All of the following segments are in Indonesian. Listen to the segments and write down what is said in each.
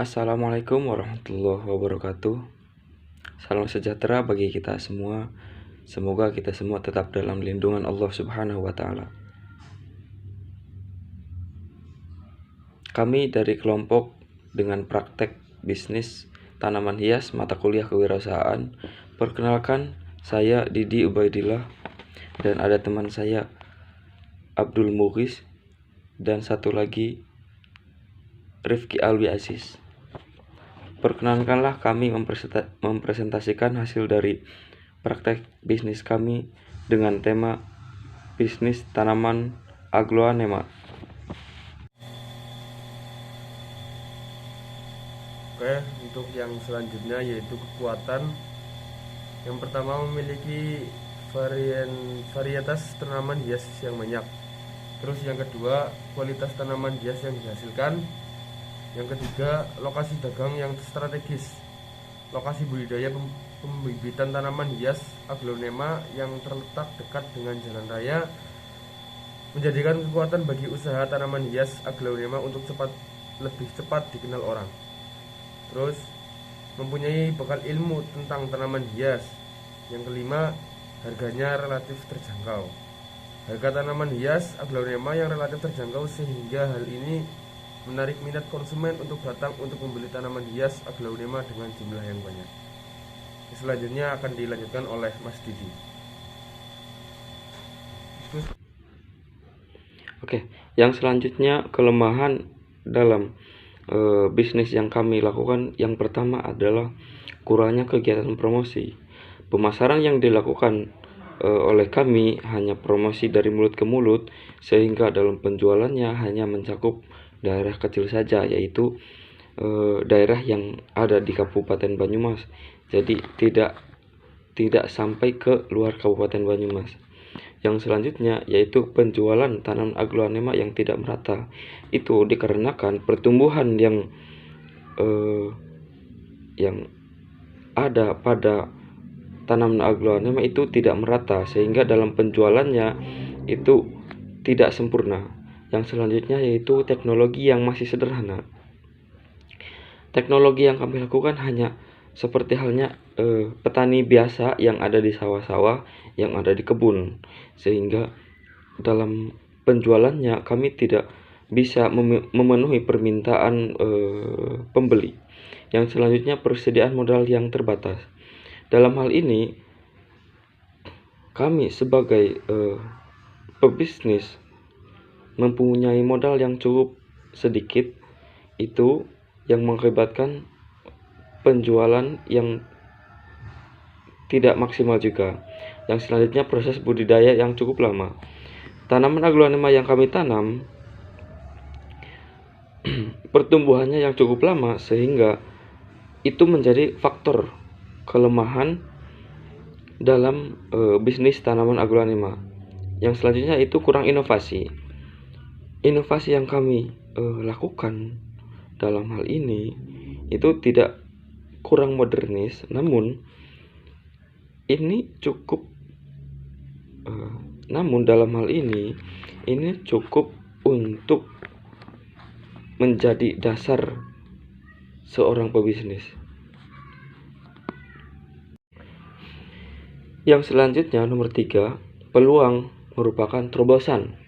Assalamualaikum warahmatullahi wabarakatuh. Salam sejahtera bagi kita semua. Semoga kita semua tetap dalam lindungan Allah Subhanahu wa Ta'ala. Kami dari kelompok dengan praktek bisnis tanaman hias mata kuliah kewirausahaan. Perkenalkan, saya Didi Ubaidillah dan ada teman saya Abdul Mughis dan satu lagi Rifki Alwi Aziz. Perkenalkanlah kami mempresentasikan hasil dari praktek bisnis kami dengan tema bisnis tanaman aglaonema. Oke, untuk yang selanjutnya yaitu kekuatan. Yang pertama, memiliki varietas tanaman hias yang banyak. Terus yang kedua, kualitas tanaman hias yang dihasilkan. Yang ketiga, lokasi dagang yang strategis. Lokasi budidaya pembibitan tanaman hias aglaonema yang terletak dekat dengan jalan raya menjadikan kekuatan bagi usaha tanaman hias aglaonema untuk lebih cepat dikenal orang. Terus mempunyai bekal ilmu tentang tanaman hias. Yang kelima, harganya relatif terjangkau. Harga tanaman hias aglaonema yang relatif terjangkau sehingga hal ini menarik minat konsumen untuk datang untuk membeli tanaman hias aglaonema dengan jumlah yang banyak. Selanjutnya akan dilanjutkan oleh Mas Didi. Oke, yang selanjutnya kelemahan dalam bisnis yang kami lakukan. Yang pertama adalah kurangnya kegiatan promosi. Pemasaran yang dilakukan oleh kami hanya promosi dari mulut ke mulut, sehingga dalam penjualannya hanya mencakup daerah kecil saja, yaitu daerah yang ada di Kabupaten Banyumas. Jadi tidak sampai ke luar Kabupaten Banyumas. Yang selanjutnya yaitu penjualan tanaman aglaonema yang tidak merata. Itu dikarenakan pertumbuhan yang ada pada tanaman aglaonema itu tidak merata, sehingga dalam penjualannya itu tidak sempurna. Yang selanjutnya yaitu teknologi yang masih sederhana. Teknologi yang kami lakukan hanya seperti halnya petani biasa yang ada di sawah-sawah, yang ada di kebun, sehingga dalam penjualannya kami tidak bisa memenuhi permintaan pembeli. Yang selanjutnya persediaan modal yang terbatas. Dalam hal ini kami sebagai pebisnis mempunyai modal yang cukup sedikit, itu yang mengakibatkan penjualan yang tidak maksimal juga. Yang selanjutnya proses budidaya yang cukup lama. Tanaman aglaonema yang kami tanam pertumbuhannya yang cukup lama, sehingga itu menjadi faktor kelemahan dalam bisnis tanaman aglaonema. Yang selanjutnya itu kurang inovasi. Inovasi yang kami lakukan dalam hal ini itu tidak kurang modernis, namun dalam hal ini cukup untuk menjadi dasar seorang pebisnis. Yang selanjutnya nomor 3, peluang merupakan terobosan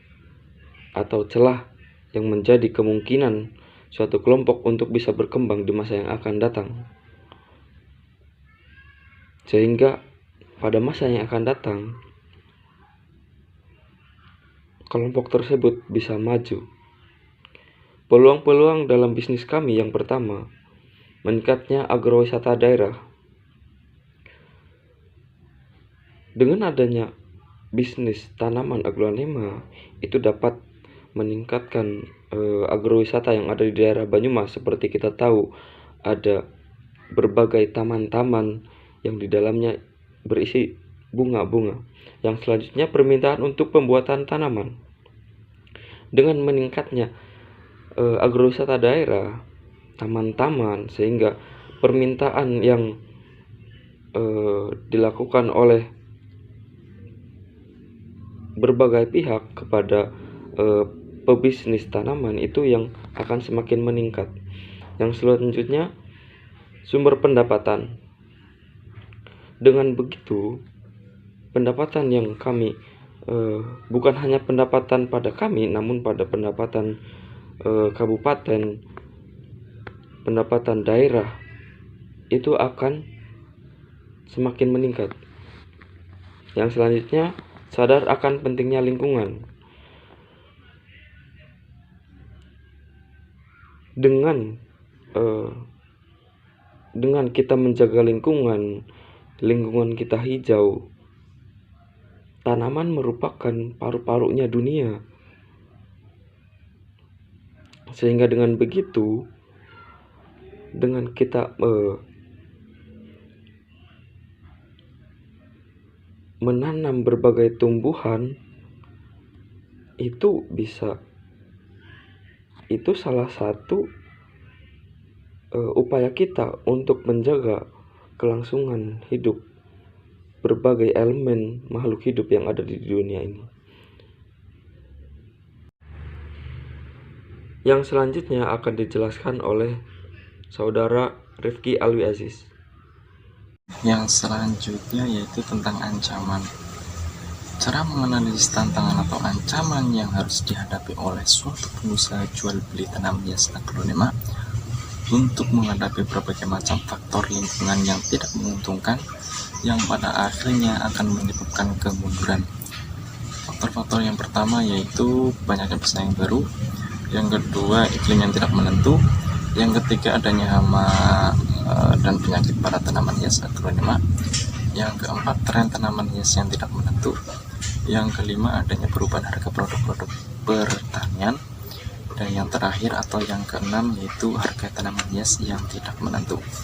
atau celah yang menjadi kemungkinan suatu kelompok untuk bisa berkembang di masa yang akan datang, sehingga pada masa yang akan datang kelompok tersebut bisa maju. Peluang-peluang dalam bisnis kami yang pertama, meningkatnya agrowisata daerah. Dengan adanya bisnis tanaman aglaonema, itu dapat meningkatkan agrowisata yang ada di daerah Banyumas. Seperti kita tahu, ada berbagai taman-taman yang di dalamnya berisi bunga-bunga. Yang selanjutnya permintaan untuk pembuatan tanaman. Dengan meningkatnya agrowisata daerah, taman-taman, sehingga permintaan yang dilakukan oleh berbagai pihak kepada pebisnis tanaman itu yang akan semakin meningkat. Yang selanjutnya, sumber pendapatan. Dengan begitu, pendapatan yang kami bukan hanya pendapatan pada kami, namun pada pendapatan kabupaten, pendapatan daerah itu akan semakin meningkat. Yang selanjutnya, sadar akan pentingnya lingkungan. Dengan kita menjaga lingkungan kita hijau, tanaman merupakan paru-parunya dunia. Sehingga dengan begitu, dengan kita menanam berbagai tumbuhan, itu salah satu upaya kita untuk menjaga kelangsungan hidup berbagai elemen makhluk hidup yang ada di dunia ini. Yang selanjutnya akan dijelaskan oleh Saudara Rifki Alwi Aziz. Yang selanjutnya yaitu tentang ancaman. Cara menganalisis tantangan atau ancaman yang harus dihadapi oleh suatu pengusaha jual beli tanaman hias aglonema untuk menghadapi berbagai macam faktor lingkungan yang tidak menguntungkan yang pada akhirnya akan menyebabkan kemunduran. Faktor-faktor yang pertama yaitu banyaknya pesaing baru, yang kedua iklim yang tidak menentu, yang ketiga adanya hama dan penyakit pada tanaman hias aglonema, yang keempat tren tanaman hias yang tidak menentu, yang kelima adanya perubahan harga produk-produk pertanian, dan yang terakhir atau yang keenam yaitu harga tanaman hias yang tidak menentu.